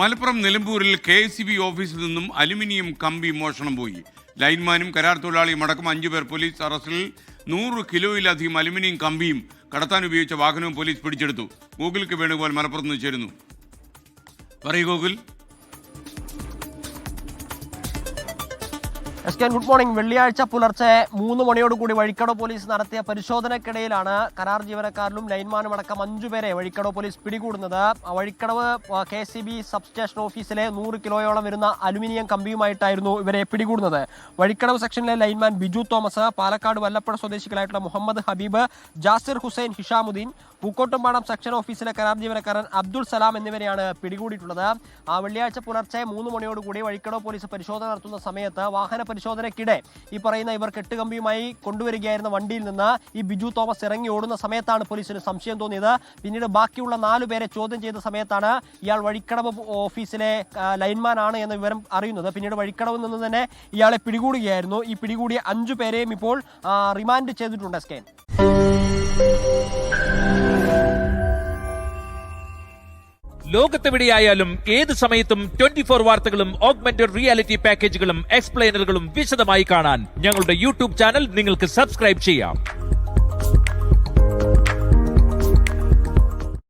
മലപ്പുറം നിലമ്പൂരിൽ KCB ഓഫീസിൽ നിന്നും അലുമിനിയം കമ്പി മോഷണം പോയി. ലൈൻമാനും കരാർ തൊഴിലാളിയും അടക്കം 5 പേർ പോലീസ് അറസ്റ്റിൽ. 100 കിലോയിലധികം അലുമിനിയം കമ്പിയും കടത്താൻ ഉപയോഗിച്ച വാഹനവും പോലീസ് പിടിച്ചെടുത്തു. ഗൂഗിൾ കെ വേണുഗോപാൽ മലപ്പുറത്ത് നിന്ന് ചേരുന്നു. പറയൂ ഗൂഗിൾ. Good morning. വെള്ളിയാഴ്ച പുലർച്ചെ 3 മണിയോടുകൂടി വഴിക്കടവ് പോലീസ് നടത്തിയ പരിശോധനയ്ക്കിടയിലാണ് കരാർ ജീവനക്കാരിലും ലൈൻമാനും അടക്കം 5 പേരെ വഴിക്കടവ് പോലീസ് പിടികൂടുന്നത്. വഴിക്കടവ് KCB സബ്സ്റ്റേഷൻ ഓഫീസിലെ 100 കിലോയോളം വരുന്ന അലുമിനിയം കമ്പിയുമായിട്ടായിരുന്നു ഇവരെ പിടികൂടുന്നത്. വഴിക്കടവ് സെക്ഷനിലെ ലൈൻമാൻ ബിജു തോമസ്, പാലക്കാട് വല്ലപ്പുഴ സ്വദേശികളായിട്ടുള്ള മുഹമ്മദ് ഹബീബ്, ജാസിർ ഹുസൈൻ ഹിഷാമുദ്ദീൻ, പൂക്കോട്ടുംപാടം സെക്ഷൻ ഓഫീസിലെ കരാർ ജീവനക്കാരൻ അബ്ദുൾ സലാം എന്നിവരെയാണ് പിടികൂടിയിട്ടുള്ളത്. വെള്ളിയാഴ്ച പുലർച്ചെ 3 മണിയോടുകൂടി വഴിക്കടവ് പോലീസ് പരിശോധന നടത്തുന്ന സമയത്ത് വാഹന പരിശോധനയ്ക്കിടെ ഈ പറയുന്ന ഇവർ കെട്ടുകമ്പിയുമായി കൊണ്ടുവരികയായിരുന്ന വണ്ടിയിൽ നിന്ന് ഈ ബിജു തോമസ് ഇറങ്ങി ഓടുന്ന സമയത്താണ് പോലീസിന് സംശയം തോന്നിയത്. പിന്നീട് ബാക്കിയുള്ള 4 പേരെ ചോദ്യം ചെയ്ത സമയത്താണ് ഇയാൾ വഴിക്കടവ് ഓഫീസിലെ ലൈൻമാനാണ് എന്ന വിവരം അറിയുന്നത്. പിന്നീട് വഴിക്കടവിൽ നിന്ന് തന്നെ ഇയാളെ പിടികൂടുകയായിരുന്നു. ഈ പിടികൂടിയ 5 പേരെയും ഇപ്പോൾ റിമാൻഡ് ചെയ്തിട്ടുണ്ട്. സ്കേൻ ലോകത്തെവിടെയായാലും ഏത് സമയത്തും 24 വാർത്തകളും ഓഗ്മെന്റഡ് റിയാലിറ്റി പാക്കേജുകളും എക്സ്പ്ലെയിനറുകളും വിശദമായി കാണാൻ ഞങ്ങളുടെ യൂട്യൂബ് ചാനൽ നിങ്ങൾക്ക് സബ്സ്ക്രൈബ് ചെയ്യാം.